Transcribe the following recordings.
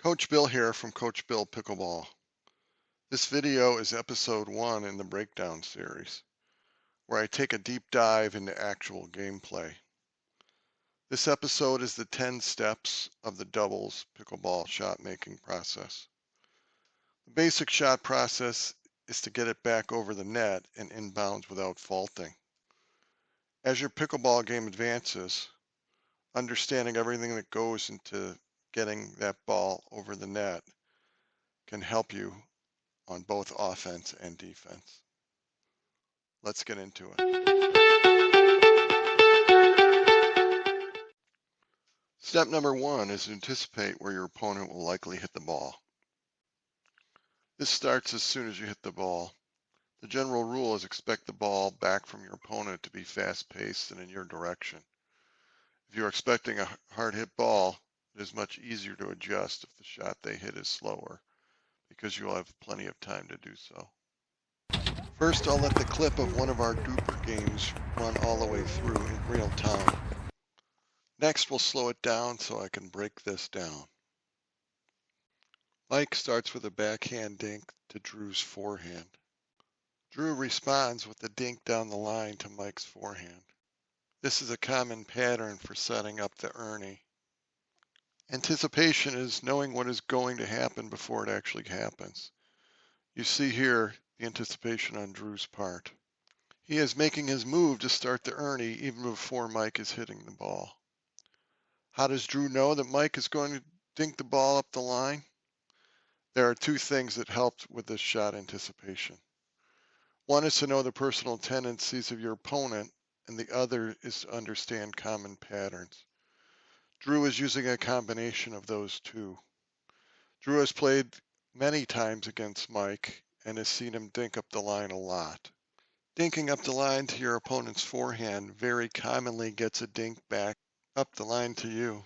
Coach Bill here from Coach Bill Pickleball. This video is episode 1 in the breakdown series, where I take a deep dive into actual gameplay. This episode is the 10 steps of the doubles pickleball shot making process. The basic shot process is to get it back over the net and inbounds without faulting. As your pickleball game advances, understanding everything that goes into getting that ball over the net can help you on both offense and defense. Let's get into it. Step number 1 is to anticipate where your opponent will likely hit the ball. This starts as soon as you hit the ball. The general rule is expect the ball back from your opponent to be fast-paced and in your direction. If you're expecting a hard hit ball, it is much easier to adjust if the shot they hit is slower, because you'll have plenty of time to do so. First, I'll let the clip of one of our duper games run all the way through in real time. Next, we'll slow it down so I can break this down. Mike starts with a backhand dink to Drew's forehand. Drew responds with a dink down the line to Mike's forehand. This is a common pattern for setting up the Ernie. Anticipation is knowing what is going to happen before it actually happens. You see here the anticipation on Drew's part. He is making his move to start the Ernie even before Mike is hitting the ball. How does Drew know that Mike is going to dink the ball up the line? There are two things that helped with this shot anticipation. One is to know the personal tendencies of your opponent, and the other is to understand common patterns. Drew is using a combination of those two. Drew has played many times against Mike and has seen him dink up the line a lot. Dinking up the line to your opponent's forehand very commonly gets a dink back up the line to you.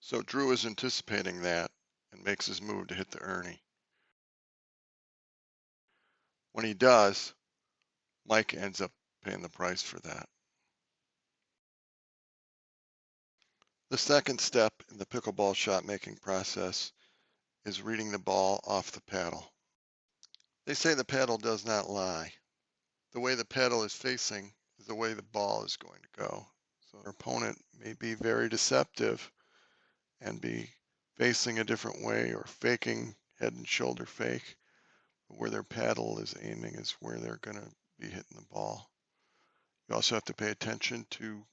So Drew is anticipating that and makes his move to hit the Ernie. When he does, Mike ends up paying the price for that. The second step in the pickleball shot making process is reading the ball off the paddle. They say the paddle does not lie. The way the paddle is facing is the way the ball is going to go. So your opponent may be very deceptive and be facing a different way or faking head and shoulder fake, but where their paddle is aiming is where they're going to be hitting the ball. You also have to pay attention to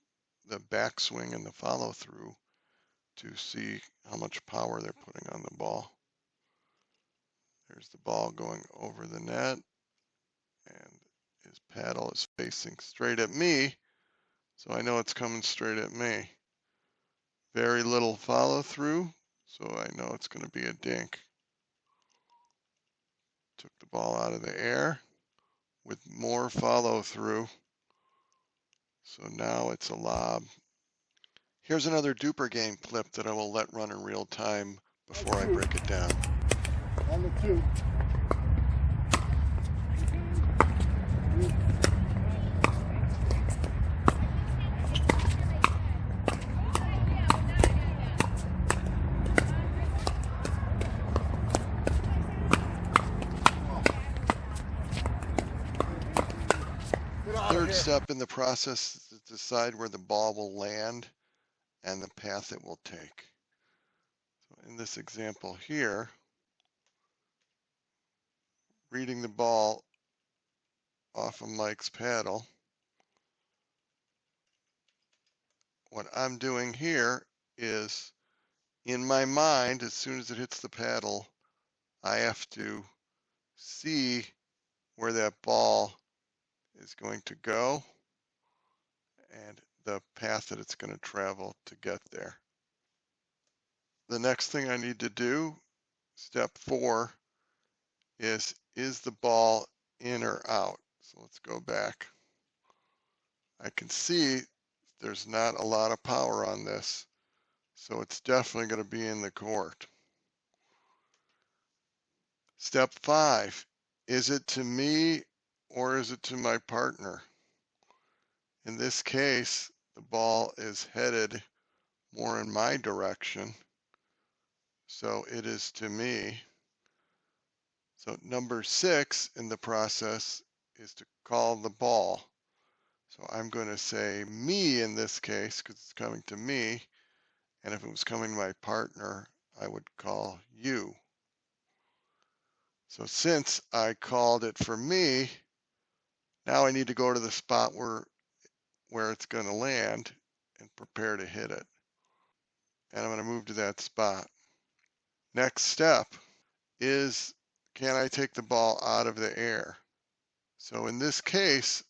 the backswing and the follow through to see how much power they're putting on the ball. There's the ball going over the net, and his paddle is facing straight at me, so I know it's coming straight at me. Very little follow through, so I know it's going to be a dink. Took the ball out of the air with more follow through, so now it's a lob. Here's another duper game clip that I will let run in real time before I break it down. On the 2. Third step in the process is to decide where the ball will land and the path it will take. So in this example here, reading the ball off of Mike's paddle, what I'm doing here is, in my mind, as soon as it hits the paddle, I have to see where that ball is going to go and the path that it's going to travel to get there. The next thing I need to do, step 4, is the ball in or out? So let's go back. I can see there's not a lot of power on this, so it's definitely going to be in the court. Step 5, is it to me or is it to my partner? In this case, the ball is headed more in my direction, So it is to me. So number 6 in the process is to call the ball. So I'm going to say me in this case because it's coming to me. And if it was coming to my partner, I would call you. So since I called it for me, now I need to go to the spot where it's going to land and prepare to hit it. And I'm going to move to that spot. Next step is, can I take the ball out of the air? So in this case,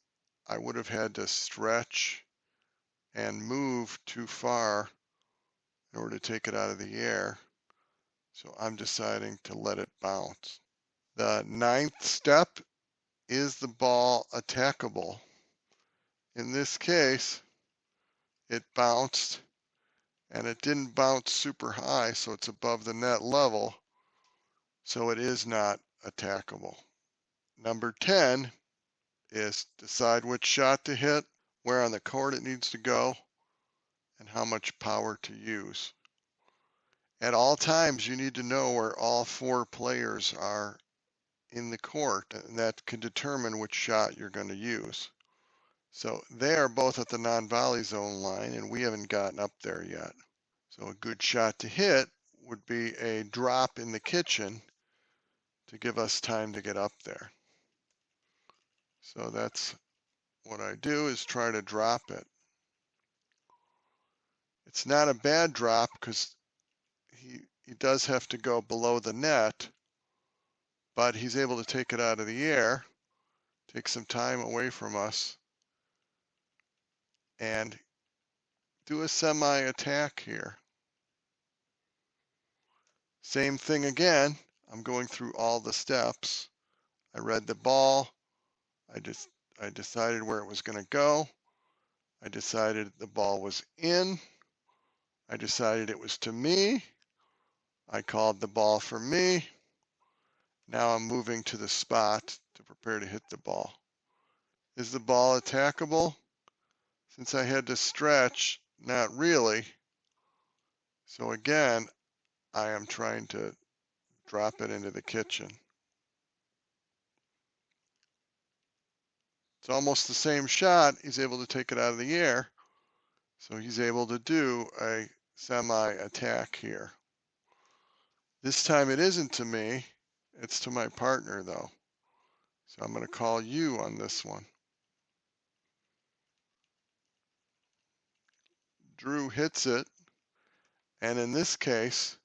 I would have had to stretch and move too far in order to take it out of the air. So I'm deciding to let it bounce. The 9th step is the ball attackable? In this case, it bounced and it didn't bounce super high, so it's above the net level. So it is not attackable. Number 10 is decide which shot to hit, where on the court it needs to go, and how much power to use. At all times, you need to know where all 4 players are in the court, and that can determine which shot you're going to use. So they are both at the non-volley zone line, and we haven't gotten up there yet. So a good shot to hit would be a drop in the kitchen to give us time to get up there. So that's what I do, is try to drop it. It's not a bad drop because he does have to go below the net, but he's able to take it out of the air, take some time away from us, and do a semi-attack here. Same thing again. I'm going through all the steps. I read the ball. I decided where it was going to go. I decided the ball was in. I decided it was to me. I called the ball for me. Now I'm moving to the spot to prepare to hit the ball. Is the ball attackable? Since I had to stretch, not really. So again, I am trying to drop it into the kitchen. It's almost the same shot. He's able to take it out of the air. So he's able to do a semi-attack here. This time it isn't to me, it's to my partner though. So I'm going to call you on this one. Drew hits it, and in this case,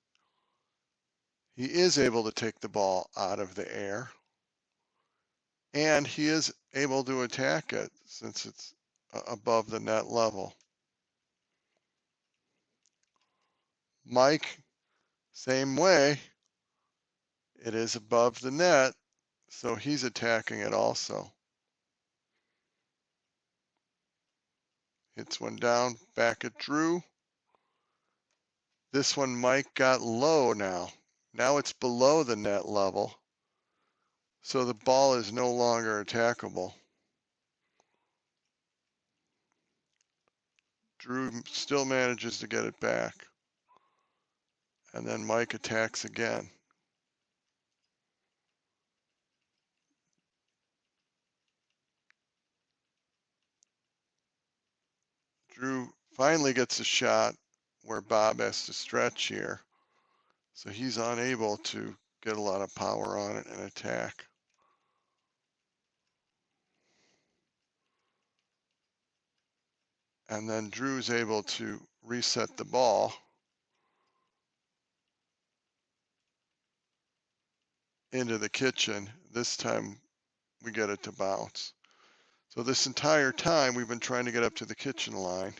he is able to take the ball out of the air, and he is able to attack it since it's above the net level. Mike, same way, it is above the net, so he's attacking it also. Hits one down, back at Drew. This one Mike got low now. Now it's below the net level, so the ball is no longer attackable. Drew still manages to get it back. And then Mike attacks again. Drew finally gets a shot where Bob has to stretch here. So he's unable to get a lot of power on it and attack. And then Drew's able to reset the ball into the kitchen. This time we get it to bounce. So this entire time we've been trying to get up to the kitchen line,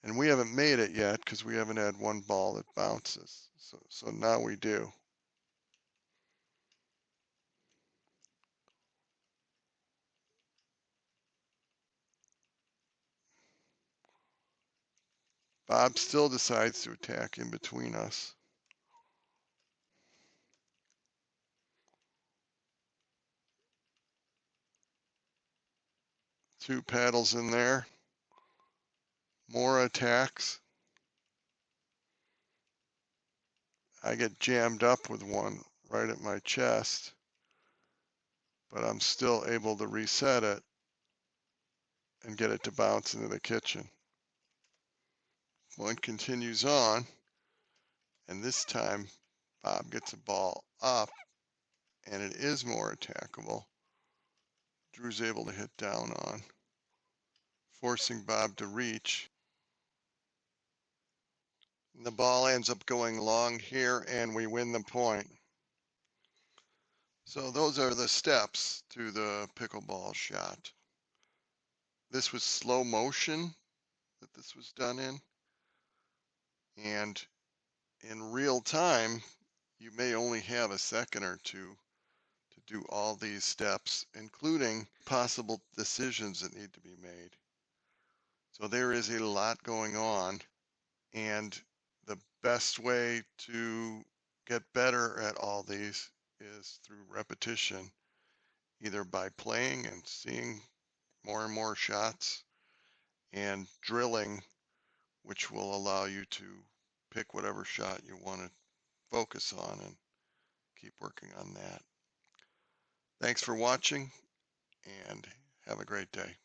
and we haven't made it yet because we haven't had one ball that bounces. So now we do. Bob still decides to attack in between us. Two paddles in there. More attacks. I get jammed up with one right at my chest, but I'm still able to reset it and get it to bounce into the kitchen. One continues on, and this time Bob gets a ball up, and it is more attackable. Drew's able to hit down on, forcing Bob to reach. The ball ends up going long here, and we win the point. So those are the steps to the pickleball shot. This was slow motion that this was done in, and in real time, you may only have a second or two to do all these steps, including possible decisions that need to be made. So there is a lot going on, and the best way to get better at all these is through repetition, either by playing and seeing more and more shots and drilling, which will allow you to pick whatever shot you want to focus on and keep working on that. Thanks for watching and have a great day.